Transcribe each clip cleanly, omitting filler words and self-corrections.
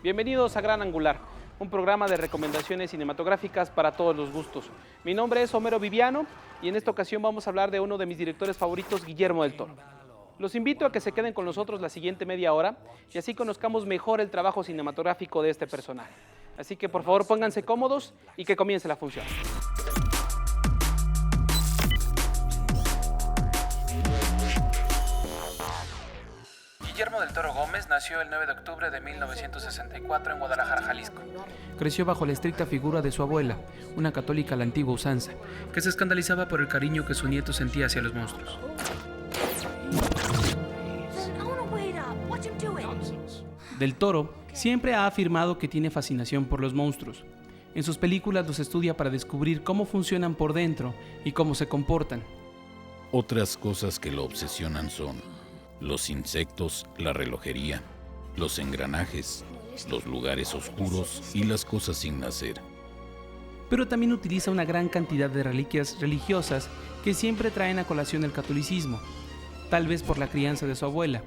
Bienvenidos a Gran Angular, un programa de recomendaciones cinematográficas para todos los gustos. Mi nombre es Homero Viviano y en esta ocasión vamos a hablar de uno de mis directores favoritos, Guillermo del Toro. Los invito a que se queden con nosotros la siguiente media hora y así conozcamos mejor el trabajo cinematográfico de este personaje. Así que por favor pónganse cómodos y que comience la función. Guillermo del Toro Gómez nació el 9 de octubre de 1964 en Guadalajara, Jalisco. Creció bajo la estricta figura de su abuela, una católica a la antigua usanza, que se escandalizaba por el cariño que su nieto sentía hacia los monstruos. Del Toro siempre ha afirmado que tiene fascinación por los monstruos. En sus películas los estudia para descubrir cómo funcionan por dentro y cómo se comportan. Otras cosas que lo obsesionan son los insectos, la relojería, los engranajes, los lugares oscuros y las cosas sin nacer. Pero también utiliza una gran cantidad de reliquias religiosas que siempre traen a colación el catolicismo, tal vez por la crianza de su abuela.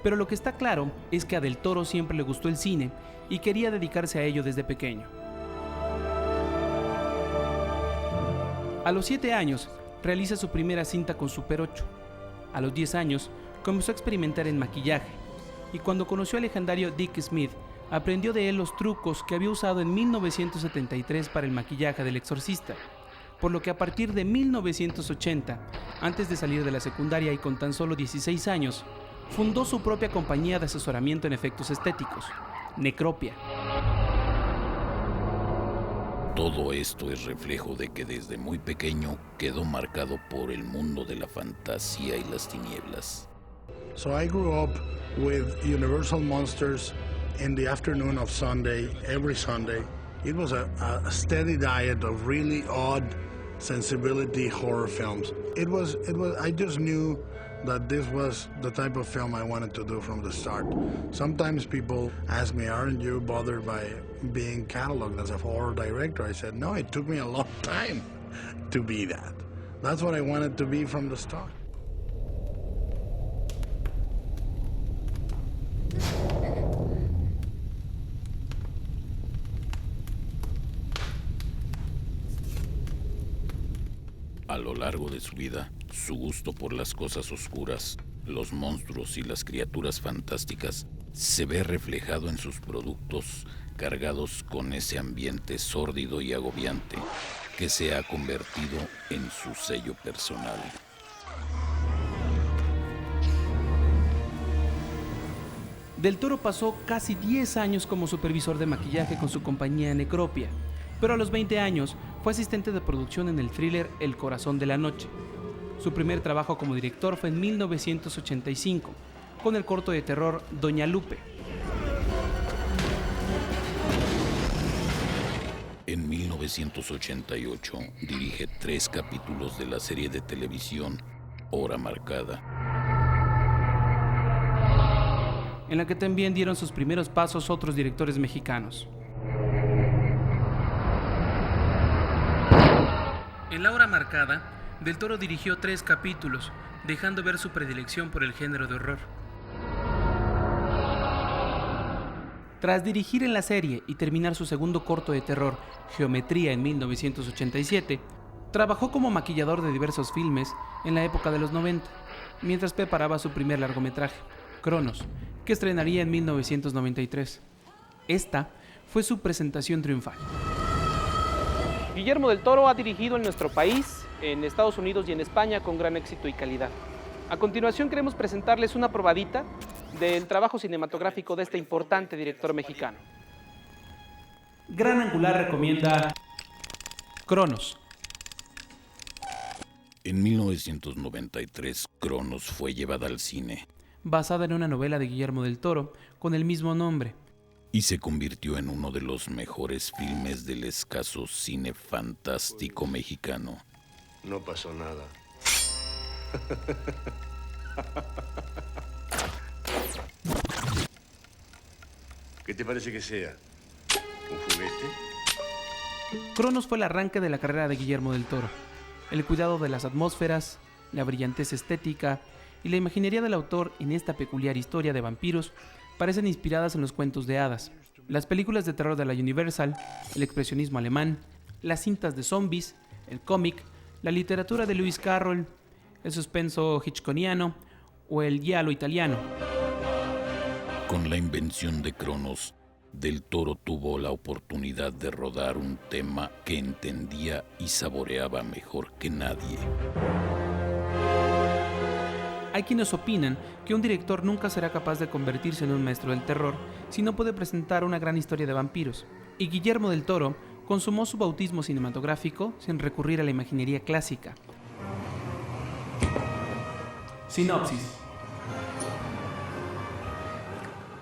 Pero lo que está claro es que a Del Toro siempre le gustó el cine y quería dedicarse a ello desde pequeño. A los 7 años realiza su primera cinta con Super 8. A los 10 años comenzó a experimentar en maquillaje y cuando conoció al legendario Dick Smith, aprendió de él los trucos que había usado en 1973 para el maquillaje del Exorcista, por lo que a partir de 1980, antes de salir de la secundaria y con tan solo 16 años, fundó su propia compañía de asesoramiento en efectos estéticos, Necropia. Todo esto es reflejo de que desde muy pequeño quedó marcado por el mundo de la fantasía y las tinieblas. So I grew up with Universal Monsters in the afternoon of Sunday, every Sunday. It was a steady diet of really odd sensibility horror films. I just knew that this was the type of film I wanted to do from the start. Sometimes people ask me, aren't you bothered by being cataloged as a horror director? I said, no, it took me a long time to be that. That's what I wanted to be from the start. A lo largo de su vida, su gusto por las cosas oscuras, los monstruos y las criaturas fantásticas se ve reflejado en sus productos cargados con ese ambiente sórdido y agobiante que se ha convertido en su sello personal. Del Toro pasó casi 10 años como supervisor de maquillaje con su compañía Necropia, pero a los 20 años fue asistente de producción en el thriller El Corazón de la Noche. Su primer trabajo como director fue en 1985, con el corto de terror Doña Lupe. En 1988 dirige 3 capítulos de la serie de televisión Hora Marcada, en la que también dieron sus primeros pasos otros directores mexicanos. En La Hora Marcada, Del Toro dirigió 3 capítulos, dejando ver su predilección por el género de horror. Tras dirigir en la serie y terminar su segundo corto de terror, Geometría, en 1987, trabajó como maquillador de diversos filmes en la época de los 90, mientras preparaba su primer largometraje, Cronos, que estrenaría en 1993. Esta fue su presentación triunfal. Guillermo del Toro ha dirigido en nuestro país, en Estados Unidos y en España con gran éxito y calidad. A continuación queremos presentarles una probadita del trabajo cinematográfico de este importante director mexicano. Gran Angular recomienda Cronos. En 1993, Cronos fue llevada al cine. Basada en una novela de Guillermo del Toro con el mismo nombre. Y se convirtió en uno de los mejores filmes del escaso cine fantástico mexicano. No pasó nada. ¿Qué te parece que sea? ¿Un juguete? Cronos fue el arranque de la carrera de Guillermo del Toro. El cuidado de las atmósferas, la brillantez estética y la imaginería del autor en esta peculiar historia de vampiros parecen inspiradas en los cuentos de hadas, las películas de terror de la Universal, el expresionismo alemán, las cintas de zombies, el cómic, la literatura de Lewis Carroll, el suspenso hitchcockiano o el giallo italiano. Con la invención de Cronos, Del Toro tuvo la oportunidad de rodar un tema que entendía y saboreaba mejor que nadie. Hay quienes opinan que un director nunca será capaz de convertirse en un maestro del terror si no puede presentar una gran historia de vampiros, y Guillermo del Toro consumó su bautismo cinematográfico sin recurrir a la imaginería clásica. Sinopsis.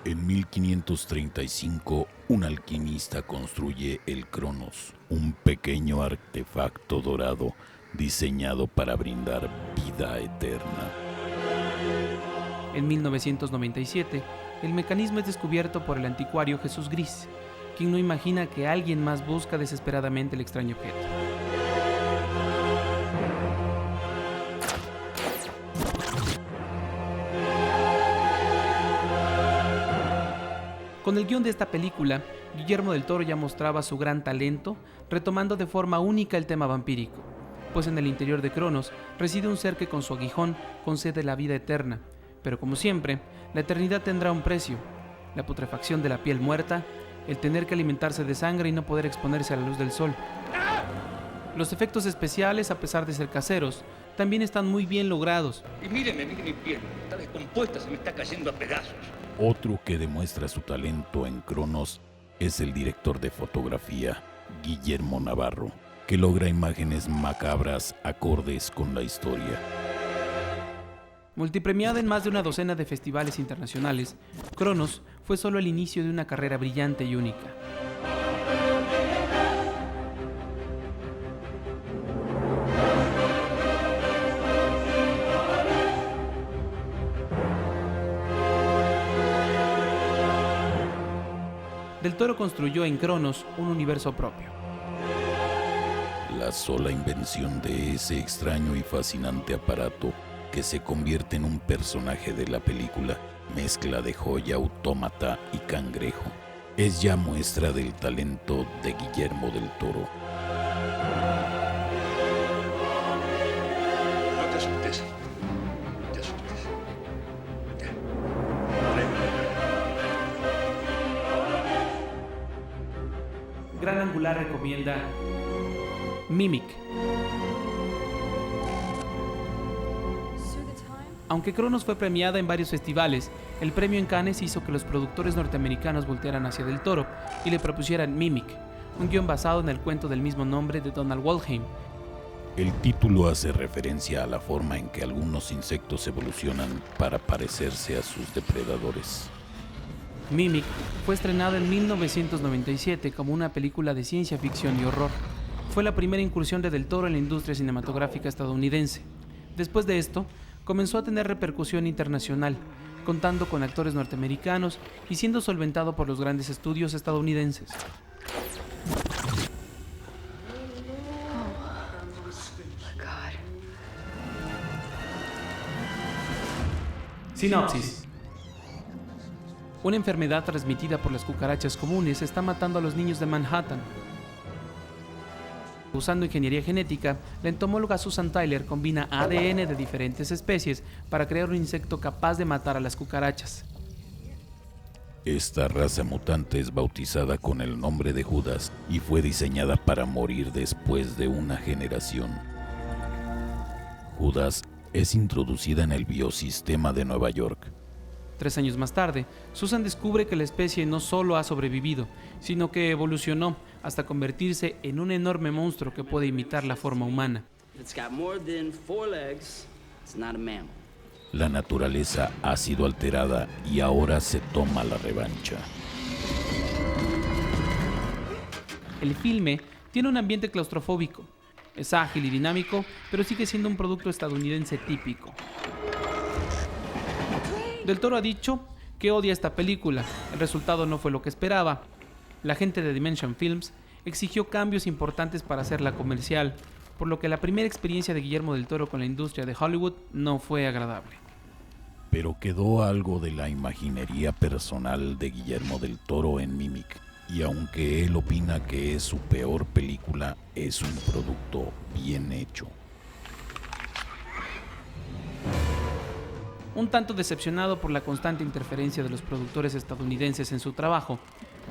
En 1535, un alquimista construye el Cronos, un pequeño artefacto dorado diseñado para brindar vida eterna. En 1997, el mecanismo es descubierto por el anticuario Jesús Gris, quien no imagina que alguien más busca desesperadamente el extraño objeto. Con el guión de esta película, Guillermo del Toro ya mostraba su gran talento, retomando de forma única el tema vampírico, pues en el interior de Cronos reside un ser que con su aguijón concede la vida eterna, pero como siempre, la eternidad tendrá un precio: la putrefacción de la piel muerta, el tener que alimentarse de sangre y no poder exponerse a la luz del sol. Los efectos especiales, a pesar de ser caseros, también están muy bien logrados. Y mire mi piel, está descompuesta, se me está cayendo a pedazos. Otro que demuestra su talento en Cronos es el director de fotografía, Guillermo Navarro, que logra imágenes macabras acordes con la historia. Multipremiada en más de una docena de festivales internacionales, Cronos fue solo el inicio de una carrera brillante y única. Del Toro construyó en Cronos un universo propio. La sola invención de ese extraño y fascinante aparato que se convierte en un personaje de la película, mezcla de joya, autómata y cangrejo, es ya muestra del talento de Guillermo del Toro. No te asustes. No te asustes. Ya. Gran Angular recomienda Mimic. Aunque Cronos fue premiada en varios festivales, el premio en Cannes hizo que los productores norteamericanos voltearan hacia Del Toro y le propusieran Mimic, un guión basado en el cuento del mismo nombre de Donald Wollheim. El título hace referencia a la forma en que algunos insectos evolucionan para parecerse a sus depredadores. Mimic fue estrenada en 1997 como una película de ciencia ficción y horror. Fue la primera incursión de Del Toro en la industria cinematográfica estadounidense. Después de esto, comenzó a tener repercusión internacional, contando con actores norteamericanos y siendo solventado por los grandes estudios estadounidenses. Sinopsis. Una enfermedad transmitida por las cucarachas comunes está matando a los niños de Manhattan. Usando ingeniería genética, la entomóloga Susan Tyler combina ADN de diferentes especies para crear un insecto capaz de matar a las cucarachas. Esta raza mutante es bautizada con el nombre de Judas y fue diseñada para morir después de una generación. Judas es introducida en el biosistema de Nueva York. 3 años más tarde, Susan descubre que la especie no solo ha sobrevivido, sino que evolucionó hasta convertirse en un enorme monstruo que puede imitar la forma humana. La naturaleza ha sido alterada y ahora se toma la revancha. El filme tiene un ambiente claustrofóbico. Es ágil y dinámico, pero sigue siendo un producto estadounidense típico. Del Toro ha dicho que odia esta película. El resultado no fue lo que esperaba. La gente de Dimension Films exigió cambios importantes para hacerla comercial, por lo que la primera experiencia de Guillermo del Toro con la industria de Hollywood no fue agradable. Pero quedó algo de la imaginería personal de Guillermo del Toro en Mimic, y aunque él opina que es su peor película, es un producto bien hecho. Un tanto decepcionado por la constante interferencia de los productores estadounidenses en su trabajo,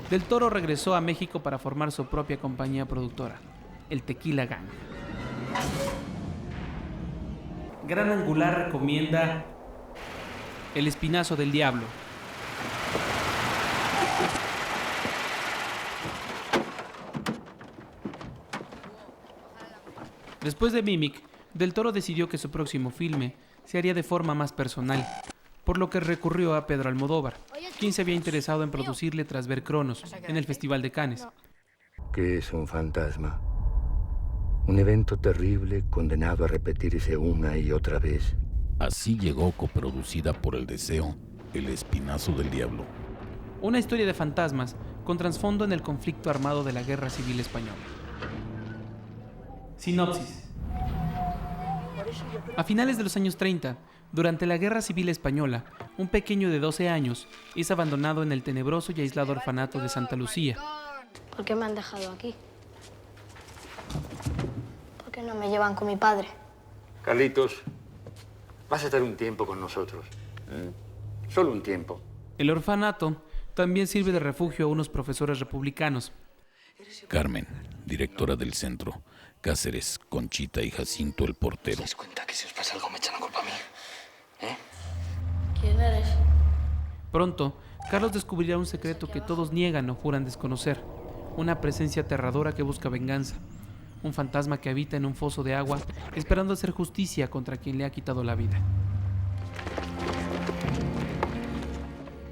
Del Toro regresó a México para formar su propia compañía productora, el Tequila Gang. Gran Angular recomienda El Espinazo del Diablo. Después de Mimic, Del Toro decidió que su próximo filme se haría de forma más personal, por lo que recurrió a Pedro Almodóvar, quien se había interesado en producirle tras ver Cronos en el Festival de Cannes. ¿Qué es un fantasma? Un evento terrible condenado a repetirse una y otra vez. Así llegó, coproducida por El Deseo, El Espinazo del Diablo. Una historia de fantasmas con trasfondo en el conflicto armado de la Guerra Civil Española. Sinopsis. A finales de los años 30, durante la Guerra Civil Española, un pequeño de 12 años es abandonado en el tenebroso y aislado orfanato de Santa Lucía. ¿Por qué me han dejado aquí? ¿Por qué no me llevan con mi padre? Carlitos, vas a estar un tiempo con nosotros. Solo un tiempo. El orfanato también sirve de refugio a unos profesores republicanos. Carmen, directora del centro. Cáceres, Conchita y Jacinto, el portero. ¿Te das cuenta que si os pasa algo me echan la culpa a mí? ¿Quién eres? Pronto, Carlos descubrirá un secreto que todos niegan o juran desconocer. Una presencia aterradora que busca venganza. Un fantasma que habita en un foso de agua, esperando hacer justicia contra quien le ha quitado la vida.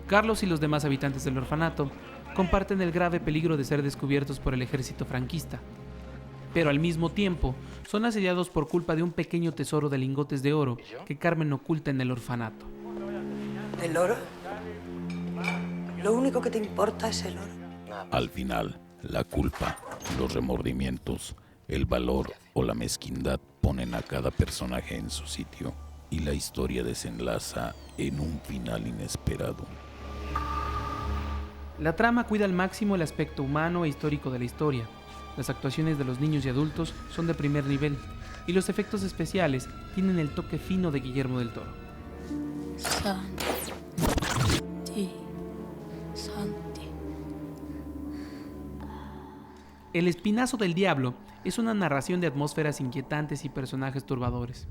Carlos y los demás habitantes del orfanato comparten el grave peligro de ser descubiertos por el ejército franquista. Pero al mismo tiempo, son asediados por culpa de un pequeño tesoro de lingotes de oro que Carmen oculta en el orfanato. ¿El oro? Lo único que te importa es el oro. Al final, la culpa, los remordimientos, el valor o la mezquindad ponen a cada personaje en su sitio y la historia desenlaza en un final inesperado. La trama cuida al máximo el aspecto humano e histórico de la historia. Las actuaciones de los niños y adultos son de primer nivel y los efectos especiales tienen el toque fino de Guillermo del Toro. Santi. Santi. El Espinazo del Diablo es una narración de atmósferas inquietantes y personajes turbadores.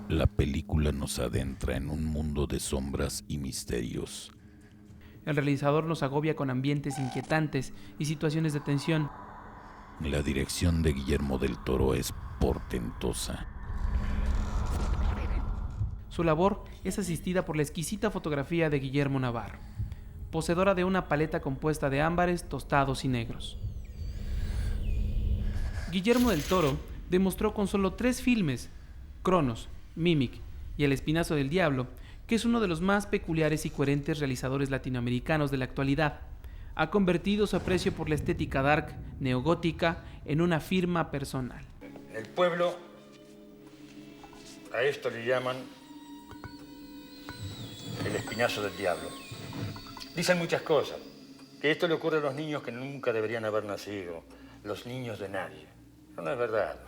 La película nos adentra en un mundo de sombras y misterios. El realizador nos agobia con ambientes inquietantes y situaciones de tensión. La dirección de Guillermo del Toro es portentosa. Su labor es asistida por la exquisita fotografía de Guillermo Navarro, poseedora de una paleta compuesta de ámbares, tostados y negros. Guillermo del Toro demostró con solo 3 filmes, Cronos, Mimic y El Espinazo del Diablo, que es uno de los más peculiares y coherentes realizadores latinoamericanos de la actualidad. Ha convertido su aprecio por la estética dark, neogótica, en una firma personal. En el pueblo, a esto le llaman el espinazo del diablo. Dicen muchas cosas, que esto le ocurre a los niños que nunca deberían haber nacido, los niños de nadie. Eso no es verdad.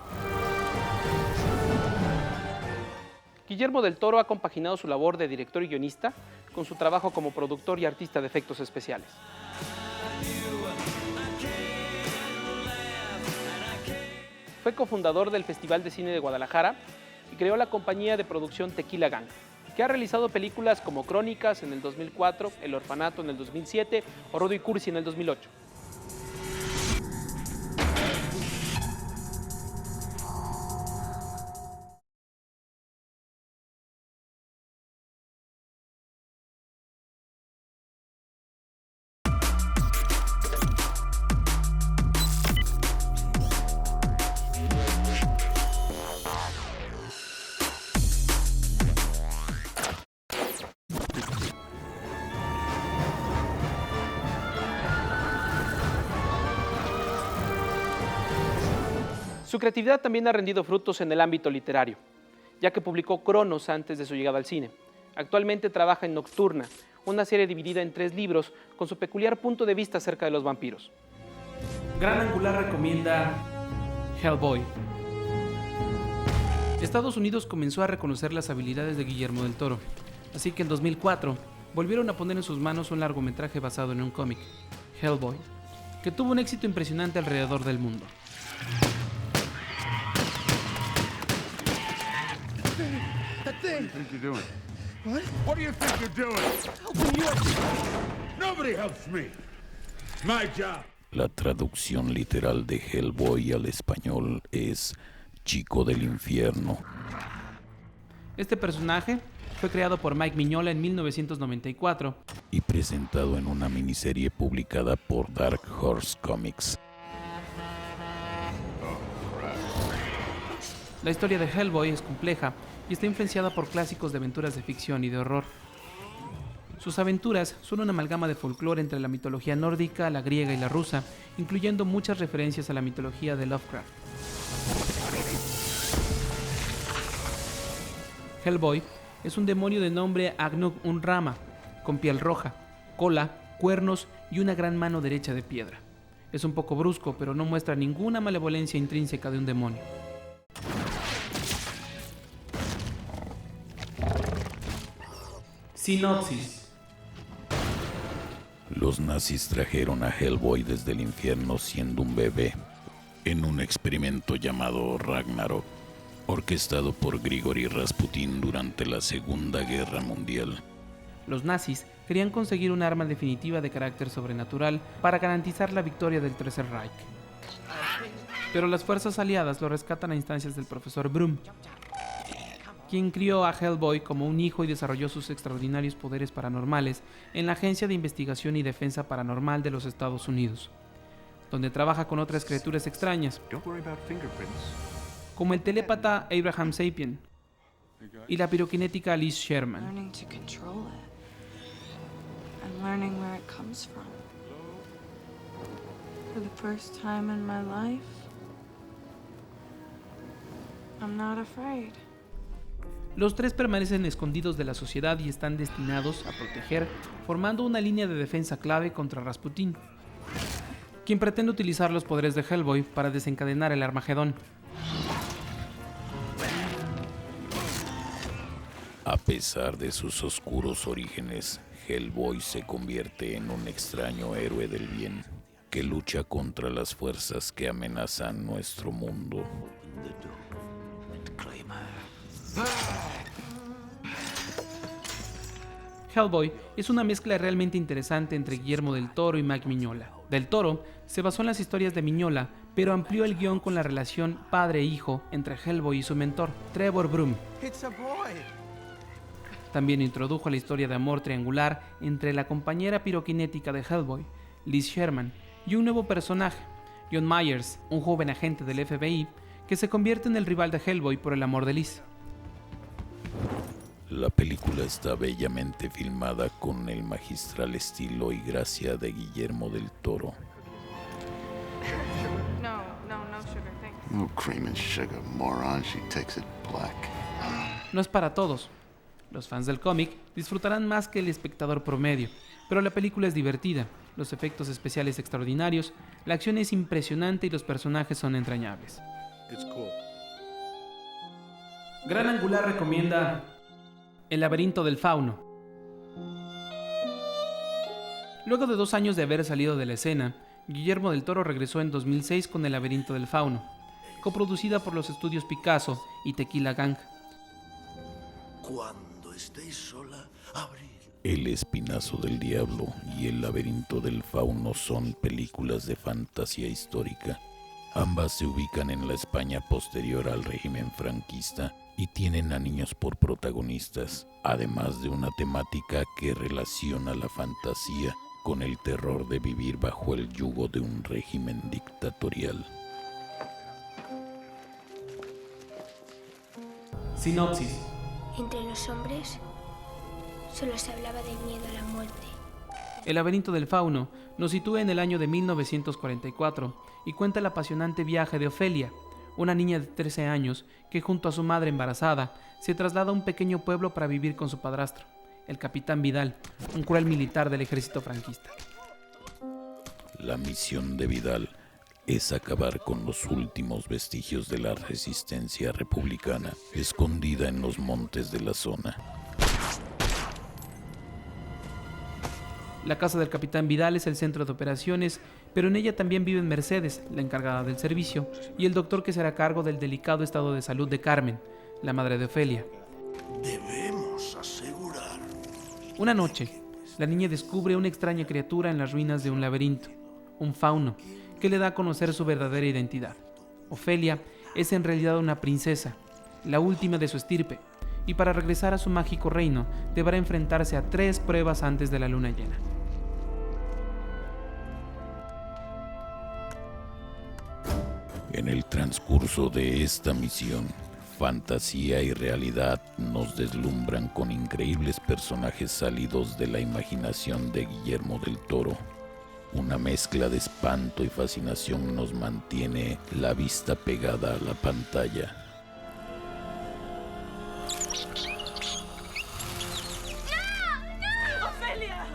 Guillermo del Toro ha compaginado su labor de director y guionista con su trabajo como productor y artista de efectos especiales. Fue cofundador del Festival de Cine de Guadalajara y creó la compañía de producción Tequila Gang, que ha realizado películas como Crónicas en el 2004, El Orfanato en el 2007 o Rodo y Cursi en el 2008. Su creatividad también ha rendido frutos en el ámbito literario, ya que publicó Cronos antes de su llegada al cine. Actualmente trabaja en Nocturna, una serie dividida en 3 libros con su peculiar punto de vista acerca de los vampiros. Gran Angular recomienda Hellboy. Estados Unidos comenzó a reconocer las habilidades de Guillermo del Toro, así que en 2004 volvieron a poner en sus manos un largometraje basado en un cómic, Hellboy, que tuvo un éxito impresionante alrededor del mundo. What do you think you're doing? Helping you. Nobody helps me. My job. La traducción literal de Hellboy al español es Chico del Infierno. Este personaje fue creado por Mike Mignola en 1994 y presentado en una miniserie publicada por Dark Horse Comics. La historia de Hellboy es compleja y está influenciada por clásicos de aventuras de ficción y de horror. Sus aventuras son una amalgama de folclore entre la mitología nórdica, la griega y la rusa, incluyendo muchas referencias a la mitología de Lovecraft. Hellboy es un demonio de nombre Agnug Unrama, con piel roja, cola, cuernos y una gran mano derecha de piedra. Es un poco brusco, pero no muestra ninguna malevolencia intrínseca de un demonio. Sinopsis. Los nazis trajeron a Hellboy desde el infierno siendo un bebé, en un experimento llamado Ragnarok, orquestado por Grigori Rasputin durante la Segunda Guerra Mundial. Los nazis querían conseguir un arma definitiva de carácter sobrenatural para garantizar la victoria del Tercer Reich. Pero las fuerzas aliadas lo rescatan a instancias del profesor Brum, quien crió a Hellboy como un hijo y desarrolló sus extraordinarios poderes paranormales en la Agencia de Investigación y Defensa Paranormal de los Estados Unidos, donde trabaja con otras criaturas extrañas, como el telépata Abraham Sapien y la piroquinética Liz Sherman. Los tres permanecen escondidos de la sociedad y están destinados a proteger, formando una línea de defensa clave contra Rasputin, quien pretende utilizar los poderes de Hellboy para desencadenar el Armagedón. A pesar de sus oscuros orígenes, Hellboy se convierte en un extraño héroe del bien que lucha contra las fuerzas que amenazan nuestro mundo. Hellboy es una mezcla realmente interesante entre Guillermo del Toro y Mike Mignola. Del Toro se basó en las historias de Mignola, pero amplió el guión con la relación padre-hijo entre Hellboy y su mentor, Trevor Brum. También introdujo la historia de amor triangular entre la compañera piroquinética de Hellboy, Liz Sherman, y un nuevo personaje, John Myers, un joven agente del FBI que se convierte en el rival de Hellboy por el amor de Liz. La película está bellamente filmada con el magistral estilo y gracia de Guillermo del Toro. No cream and sugar, moron. She takes it black. No es para todos. Los fans del cómic disfrutarán más que el espectador promedio, pero la película es divertida, los efectos especiales extraordinarios, la acción es impresionante y los personajes son entrañables. Gran Angular recomienda El laberinto del fauno. Luego de 2 años de haber salido de la escena, Guillermo del Toro regresó en 2006 con El laberinto del fauno, coproducida por los estudios Picasso y Tequila Gang. Cuando estéis sola, abrid. El espinazo del diablo y El laberinto del fauno son películas de fantasía histórica. Ambas se ubican en la España posterior al régimen franquista y tienen a niños por protagonistas, además de una temática que relaciona la fantasía con el terror de vivir bajo el yugo de un régimen dictatorial. Sinopsis. Entre los hombres solo se hablaba del miedo a la muerte. El laberinto del fauno nos sitúa en el año de 1944 y cuenta el apasionante viaje de Ofelia, una niña de 13 años que junto a su madre embarazada se traslada a un pequeño pueblo para vivir con su padrastro, el capitán Vidal, un cruel militar del ejército franquista. La misión de Vidal es acabar con los últimos vestigios de la resistencia republicana escondida en los montes de la zona. La casa del capitán Vidal es el centro de operaciones, pero en ella también viven Mercedes, la encargada del servicio, y el doctor que se hará cargo del delicado estado de salud de Carmen, la madre de Ofelia. Debemos asegurar. Una noche, la niña descubre una extraña criatura en las ruinas de un laberinto, un fauno, que le da a conocer su verdadera identidad. Ofelia es en realidad una princesa, la última de su estirpe, y para regresar a su mágico reino deberá enfrentarse a 3 pruebas antes de la luna llena. En el transcurso de esta misión, fantasía y realidad nos deslumbran con increíbles personajes salidos de la imaginación de Guillermo del Toro. Una mezcla de espanto y fascinación nos mantiene la vista pegada a la pantalla. ¡No! ¡Ofelia!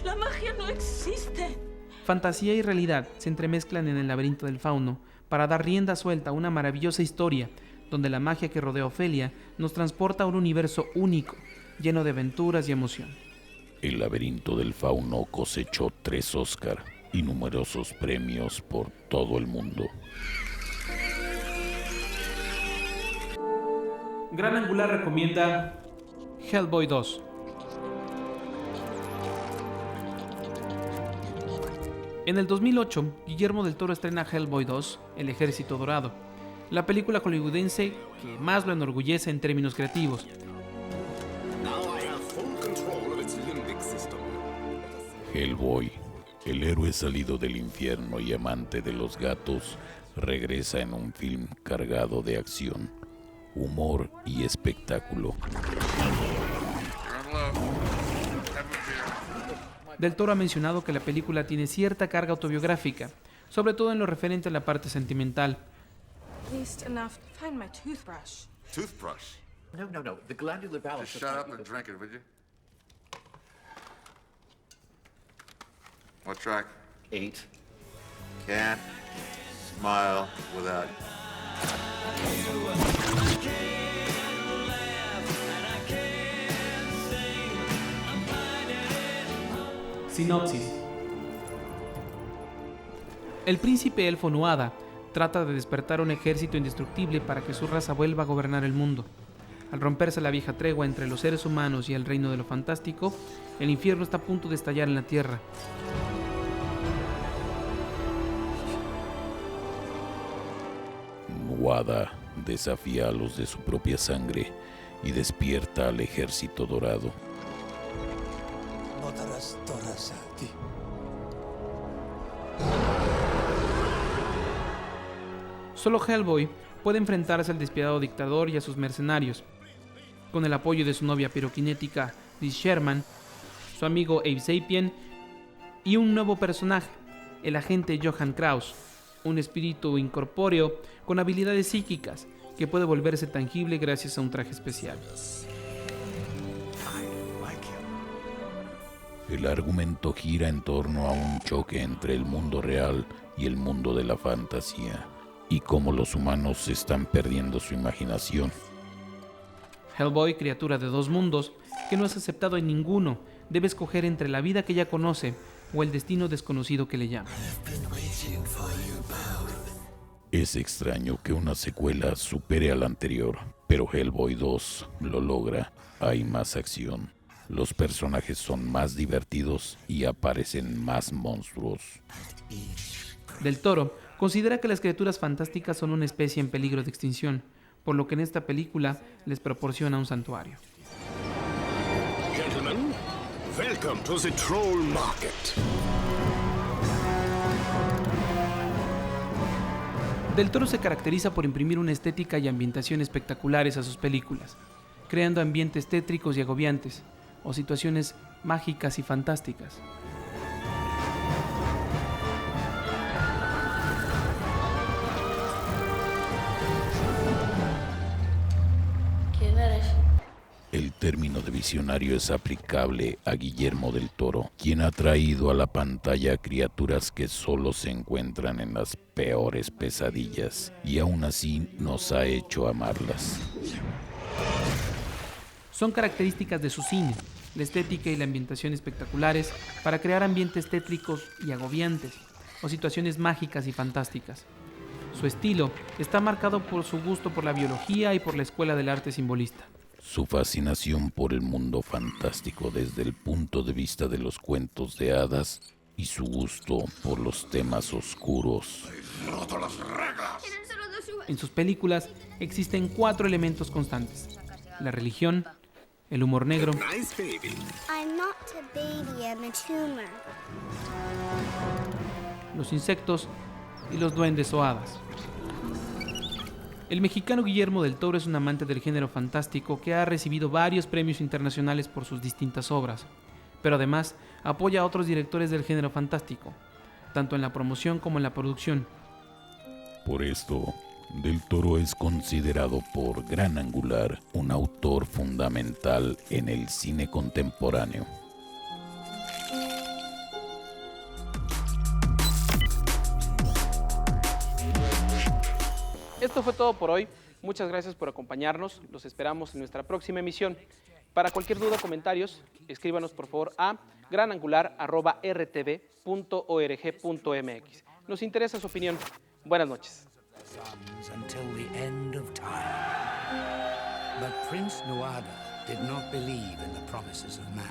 La magia no existe. Fantasía y realidad se entremezclan en el laberinto del fauno para dar rienda suelta a una maravillosa historia donde la magia que rodea a Ofelia nos transporta a un universo único, lleno de aventuras y emoción. El laberinto del fauno cosechó 3 Oscar y numerosos premios por todo el mundo. Gran Angular recomienda Hellboy 2. En el 2008, Guillermo del Toro estrena Hellboy 2, El Ejército Dorado, la película hollywoodense que más lo enorgullece en términos creativos. Hellboy, el héroe salido del infierno y amante de los gatos, regresa en un film cargado de acción, humor y espectáculo. Del Toro ha mencionado que la película tiene cierta carga autobiográfica, sobre todo en lo referente a la parte sentimental. Least enough to find my toothbrush. Toothbrush? No. The glandular balance. Just shut up and drink it, would you? What track? 8. Can't smile without. Sinopsis. El príncipe elfo Nuada trata de despertar un ejército indestructible para que su raza vuelva a gobernar el mundo. Al romperse la vieja tregua entre los seres humanos y el reino de lo fantástico, el infierno está a punto de estallar en la tierra. Nuada desafía a los de su propia sangre y despierta al ejército dorado. Votarás todas a ti. Solo Hellboy puede enfrentarse al despiadado dictador y a sus mercenarios. Con el apoyo de su novia piroquinética Liz Sherman, su amigo Abe Sapien y un nuevo personaje, el agente Johann Kraus, un espíritu incorpóreo con habilidades psíquicas que puede volverse tangible gracias a un traje especial. El argumento gira en torno a un choque entre el mundo real y el mundo de la fantasía, y cómo los humanos están perdiendo su imaginación. Hellboy, criatura de 2 mundos, que no es aceptado en ninguno, debe escoger entre la vida que ya conoce o el destino desconocido que le llama. Es extraño que una secuela supere a la anterior, pero Hellboy 2 lo logra. Hay más acción, los personajes son más divertidos y aparecen más monstruos. Del Toro considera que las criaturas fantásticas son una especie en peligro de extinción, por lo que en esta película les proporciona un santuario. Gentlemen, welcome to the Troll Market. Del Toro se caracteriza por imprimir una estética y ambientación espectaculares a sus películas, creando ambientes tétricos y agobiantes, o situaciones mágicas y fantásticas. término de visionario es aplicable a Guillermo del Toro, quien ha traído a la pantalla criaturas que solo se encuentran en las peores pesadillas y aún así nos ha hecho amarlas. Son características de su cine, la estética y la ambientación espectaculares para crear ambientes tétricos y agobiantes, o situaciones mágicas y fantásticas. Su estilo está marcado por su gusto por la biología y por la escuela del arte simbolista. Su fascinación por el mundo fantástico desde el punto de vista de los cuentos de hadas y su gusto por los temas oscuros. En sus películas existen 4 elementos constantes: la religión, el humor negro, los insectos y los duendes o hadas. El mexicano Guillermo del Toro es un amante del género fantástico que ha recibido varios premios internacionales por sus distintas obras, pero además apoya a otros directores del género fantástico, tanto en la promoción como en la producción. Por esto, Del Toro es considerado por Gran Angular un autor fundamental en el cine contemporáneo. Esto fue todo por hoy. Muchas gracias por acompañarnos. Los esperamos en nuestra próxima emisión. Para cualquier duda o comentarios, escríbanos por favor a granangular@rtv.org.mx. Nos interesa su opinión. Buenas noches. Until the end of time. But Prince Nuada did not believe in the promises of man.